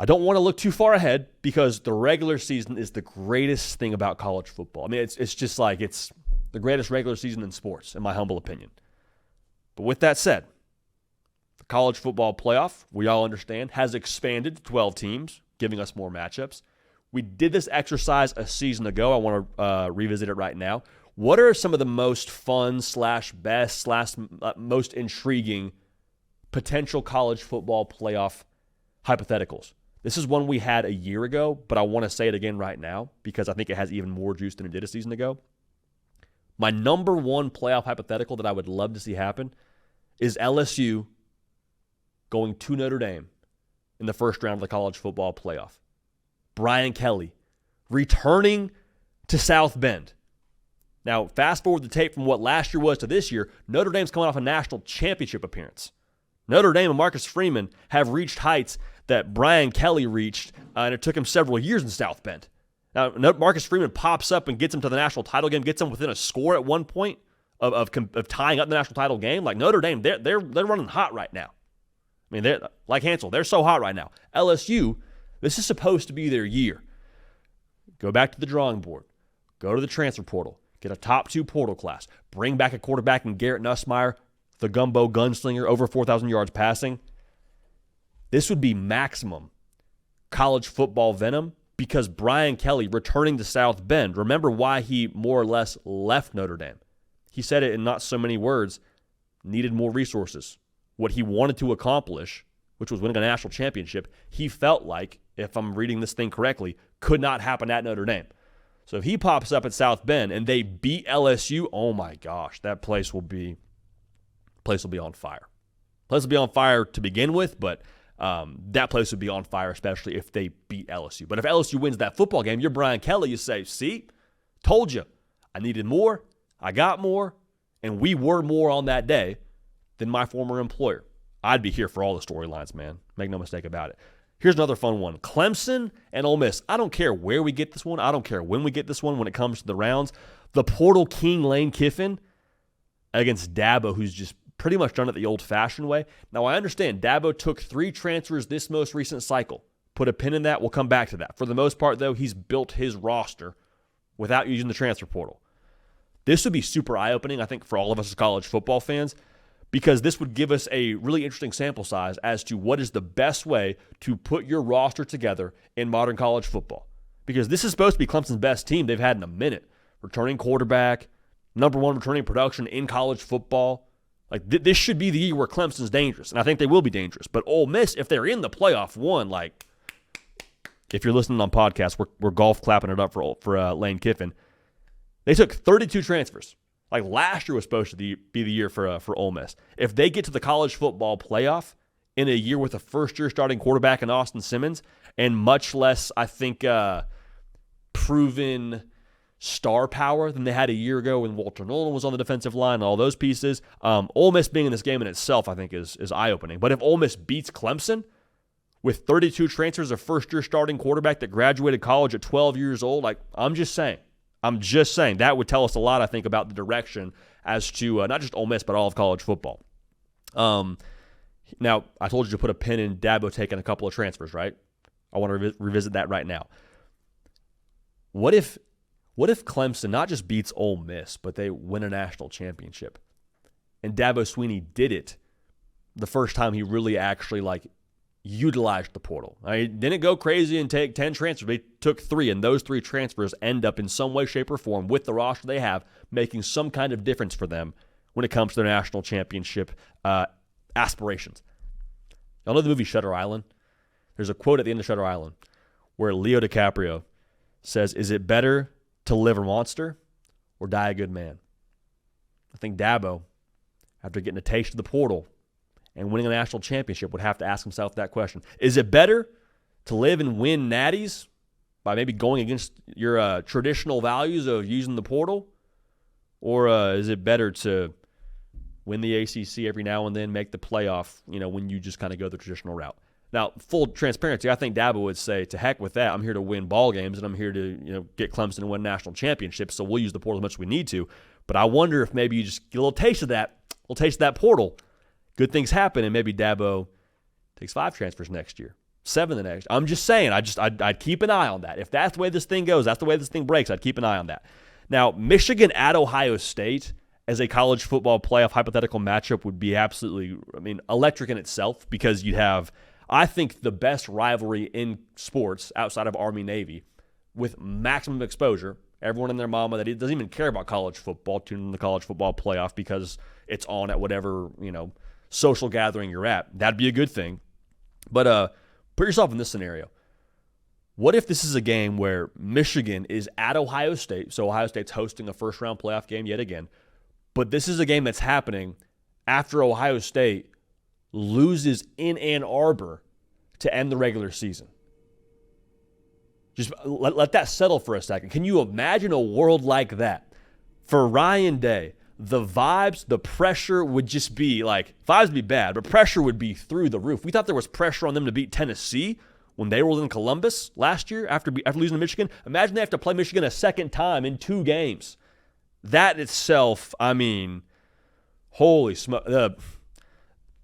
I don't want to look too far ahead because the regular season is the greatest thing about college football. I mean, it's just like it's the greatest regular season in sports, in my humble opinion. But with that said, the college football playoff, we all understand, has expanded to 12 teams, giving us more matchups. We did this exercise a season ago. I want to revisit it right now. What are some of the most fun /best most intriguing potential college football playoff hypotheticals? This is one we had a year ago, but I want to say it again right now because I think it has even more juice than it did a season ago. My number one playoff hypothetical that I would love to see happen is LSU going to Notre Dame in the first round of the college football playoff. Brian Kelly returning to South Bend. Now, fast forward the tape from what last year was to this year, Notre Dame's coming off a national championship appearance. Notre Dame and Marcus Freeman have reached heights that Brian Kelly reached, and it took him several years in South Bend. Now, Marcus Freeman pops up and gets him to the national title game, gets him within a score at one point of tying up the national title game. Like Notre Dame, they're running hot right now. I mean, they're like Hansel, they're so hot right now. LSU, this is supposed to be their year. Go back to the drawing board. Go to the transfer portal. Get a top 2 portal class. Bring back a quarterback in Garrett Nussmeier, the gumbo gunslinger, over 4,000 yards passing. This would be maximum college football venom because Brian Kelly returning to South Bend. Remember why he more or less left Notre Dame. He said it in not so many words, needed more resources. What he wanted to accomplish, which was winning a national championship, he felt like, if I'm reading this thing correctly, could not happen at Notre Dame. So if he pops up at South Bend and they beat LSU, oh my gosh, that place will be on fire. Place will be on fire to begin with, but that place would be on fire, especially if they beat LSU. But if LSU wins that football game, you're Brian Kelly, you say, see, told you. I needed more, I got more, and we were more on that day than my former employer. I'd be here for all the storylines, man. Make no mistake about it. Here's another fun one. Clemson and Ole Miss. I don't care where we get this one. I don't care when we get this one when it comes to the rounds. The portal king Lane Kiffin against Dabo, who's just pretty much done it the old-fashioned way. Now, I understand Dabo took 3 transfers this most recent cycle. Put a pin in that. We'll come back to that. For the most part, though, he's built his roster without using the transfer portal. This would be super eye-opening, I think, for all of us as college football fans, because this would give us a really interesting sample size as to what is the best way to put your roster together in modern college football. Because this is supposed to be Clemson's best team they've had in a minute. Returning quarterback, number 1 returning production in college football. Like, this should be the year where Clemson's dangerous, and I think they will be dangerous. But Ole Miss, if they're in the playoff one, like, if you're listening on podcasts, we're golf clapping it up for Lane Kiffin. They took 32 transfers. Like, last year was supposed to be the year for Ole Miss. If they get to the college football playoff in a year with a first-year starting quarterback in Austin Simmons, and much less, I think, proven star power than they had a year ago when Walter Nolan was on the defensive line and all those pieces. Ole Miss being in this game in itself, I think, is eye-opening. But if Ole Miss beats Clemson with 32 transfers, a first-year starting quarterback that graduated college at 12 years old, like, I'm just saying, that would tell us a lot, I think, about the direction as to not just Ole Miss, but all of college football. Now, I told you to put a pin in Dabo taking a couple of transfers, right? I want to revisit that right now. What if Clemson not just beats Ole Miss, but they win a national championship? And Dabo Swinney did it the first time he really actually, like, utilized the portal. I didn't go crazy and take 10 transfers. They took 3, and those 3 transfers end up in some way, shape, or form with the roster they have, making some kind of difference for them when it comes to their national championship aspirations. Y'all know the movie Shutter Island? There's a quote at the end of Shutter Island where Leo DiCaprio says, "Is it better to live a monster or die a good man?" I think Dabo, after getting a taste of the portal and winning a national championship, would have to ask himself that question. Is it better to live and win natties by maybe going against your traditional values of using the portal? Or is it better to win the ACC every now and then, make the playoff, when you just kind of go the traditional route? Now, full transparency, I think Dabo would say, to heck with that. I'm here to win ball games, and I'm here to get Clemson and win national championships, so we'll use the portal as much as we need to. But I wonder if maybe you just get a little taste of that portal. Good things happen, and maybe Dabo takes 5 transfers next year. 7 the next. I'm just saying, I'd keep an eye on that. If that's the way this thing goes, that's the way this thing breaks, I'd keep an eye on that. Now, Michigan at Ohio State as a college football playoff hypothetical matchup would be absolutely, electric in itself, because you'd have, I think, the best rivalry in sports outside of Army-Navy with maximum exposure. Everyone and their mama that doesn't even care about college football tune in the college football playoff because it's on at whatever, social gathering you're at. That'd be a good thing. But put yourself in this scenario. What if this is a game where Michigan is at Ohio State, so Ohio State's hosting a first-round playoff game yet again, but this is a game that's happening after Ohio State loses in Ann Arbor to end the regular season? Just let that settle for a second. Can you imagine a world like that? For Ryan Day, the vibes, the pressure would just be like, vibes would be bad, but pressure would be through the roof. We thought there was pressure on them to beat Tennessee when they were in Columbus last year after losing to Michigan. Imagine they have to play Michigan a second time in 2 games. That itself, holy smoke.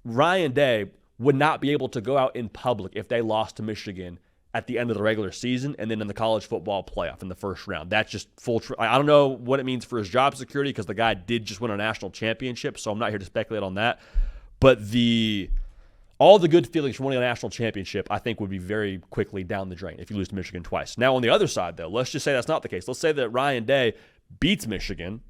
Ryan Day would not be able to go out in public if they lost to Michigan at the end of the regular season and then in the college football playoff in the first round. That's just full I don't know what it means for his job security, because the guy did just win a national championship, so I'm not here to speculate on that. But all the good feelings from winning a national championship, I think, would be very quickly down the drain if you lose to Michigan twice. Now, on the other side, though, let's just say that's not the case. Let's say that Ryan Day beats Michigan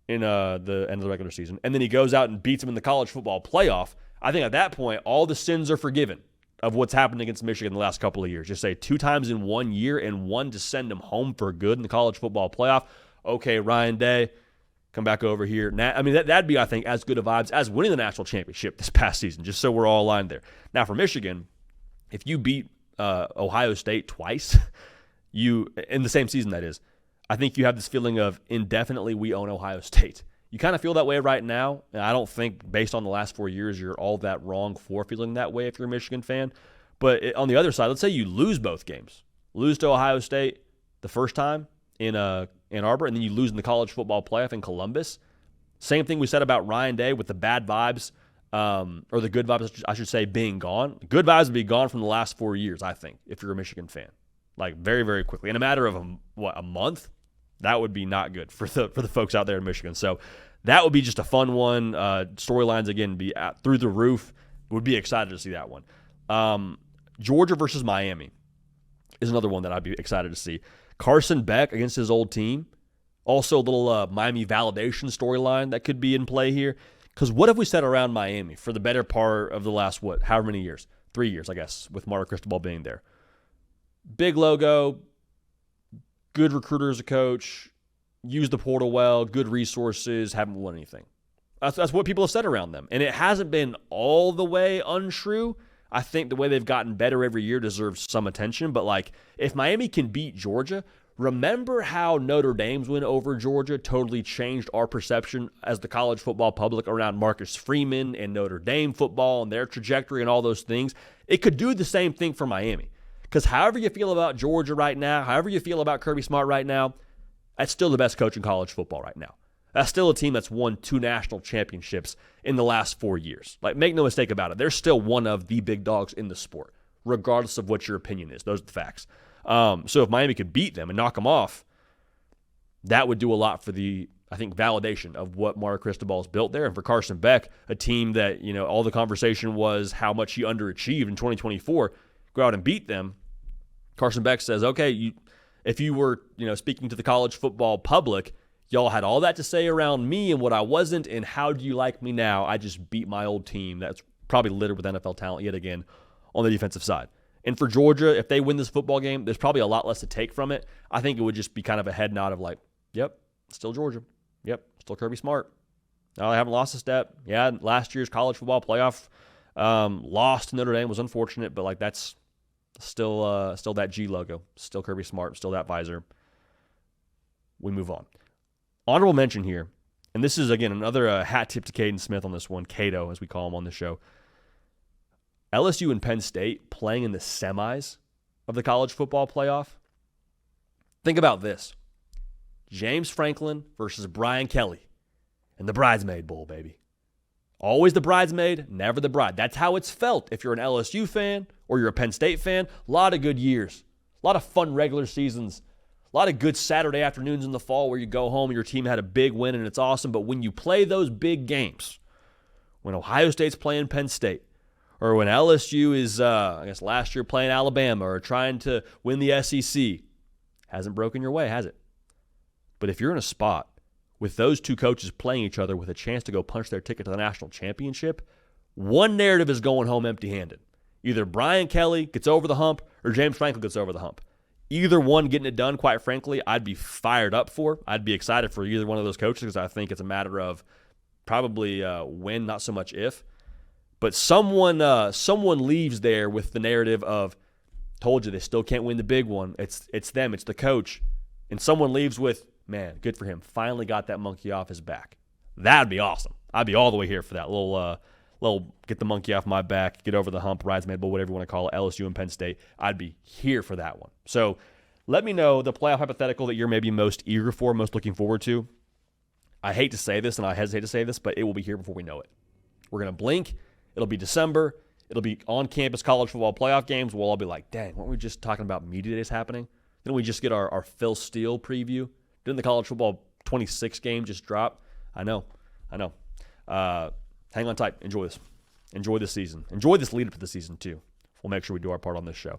in the end of the regular season, and then he goes out and beats them in the college football playoff. I think at that point, all the sins are forgiven of what's happened against Michigan the last couple of years. Just say 2 times in 1 year and 1 to send them home for good in the college football playoff. Okay, Ryan Day, come back over here. That'd be, I think, as good of vibes as winning the national championship this past season, just so we're all aligned there. Now, for Michigan, if you beat Ohio State twice, in the same season, that is, I think you have this feeling of indefinitely we own Ohio State. You kind of feel that way right now, and I don't think based on the last 4 years you're all that wrong for feeling that way if you're a Michigan fan. But on the other side, let's say you lose both games. Lose to Ohio State the first time in Ann Arbor, and then you lose in the college football playoff in Columbus. Same thing we said about Ryan Day with the bad vibes, or the good vibes, I should say, being gone. Good vibes would be gone from the last 4 years, I think, if you're a Michigan fan. Like, very, very quickly. In a matter of, a month? That would be not good for the folks out there in Michigan. So that would be just a fun one. Storylines, again, be through the roof. Would be excited to see that one. Georgia versus Miami is another one that I'd be excited to see. Carson Beck against his old team. Also a little Miami validation storyline that could be in play here. Because what have we said around Miami for the better part of the last, however many years? 3 years, I guess, with Mario Cristobal being there. Big logo, good recruiter as a coach, use the portal well, good resources, haven't won anything. That's what people have said around them. And it hasn't been all the way untrue. I think the way they've gotten better every year deserves some attention. But, if Miami can beat Georgia, remember how Notre Dame's win over Georgia totally changed our perception as the college football public around Marcus Freeman and Notre Dame football and their trajectory and all those things? It could do the same thing for Miami. Because however you feel about Georgia right now, however you feel about Kirby Smart right now, that's still the best coach in college football right now. That's still a team that's won 2 national championships in the last 4 years. Make no mistake about it. They're still one of the big dogs in the sport, regardless of what your opinion is. Those are the facts. So if Miami could beat them and knock them off, that would do a lot for the, I think, validation of what Mario Cristobal has built there. And for Carson Beck, a team that, all the conversation was how much he underachieved in 2024, go out and beat them. Carson Beck says, okay, if you were, speaking to the college football public, y'all had all that to say around me and what I wasn't, and how do you like me now? I just beat my old team that's probably littered with NFL talent yet again on the defensive side. And for Georgia, if they win this football game, there's probably a lot less to take from it. I think it would just be kind of a head nod of yep, still Georgia. Yep, still Kirby Smart. No, they haven't lost a step. Yeah, last year's college football playoff loss to Notre Dame was unfortunate, but that's still that G logo, still Kirby Smart, still that visor. We move on. Honorable mention here, and this is, again, another hat tip to Caden Smith on this one, Cato, as we call him on the show. LSU and Penn State playing in the semis of the college football playoff. Think about this. James Franklin versus Brian Kelly in the Bridesmaid Bowl, baby. Always the bridesmaid, never the bride. That's how it's felt if you're an LSU fan or you're a Penn State fan. A lot of good years, a lot of fun regular seasons, a lot of good Saturday afternoons in the fall where you go home and your team had a big win and it's awesome. But when you play those big games, when Ohio State's playing Penn State, or when LSU is, I guess last year playing Alabama or trying to win the SEC, hasn't broken your way, has it? But if you're in a spot with those two coaches playing each other with a chance to go punch their ticket to the national championship, one narrative is going home empty-handed. Either Brian Kelly gets over the hump or James Franklin gets over the hump. Either one getting it done, quite frankly, I'd be fired up for. I'd be excited for either one of those coaches because I think it's a matter of probably when, not so much if. But someone leaves there with the narrative of, told you they still can't win the big one. It's them. It's the coach. And someone leaves with, man, good for him. Finally got that monkey off his back. That'd be awesome. I'd be all the way here for that little get the monkey off my back, get over the hump, bridesmaid, but whatever you want to call it, LSU and Penn State. I'd be here for that one. So let me know the playoff hypothetical that you're maybe most eager for, most looking forward to. I hate to say this, and I hesitate to say this, but it will be here before we know it. We're going to blink. It'll be December. It'll be on-campus college football playoff games. We'll all be like, dang, weren't we just talking about media days happening? Didn't we just get our Phil Steele preview? Didn't the college football 26 game just drop? I know. Hang on tight. Enjoy this. Enjoy this season. Enjoy this lead up to the season, too. We'll make sure we do our part on this show.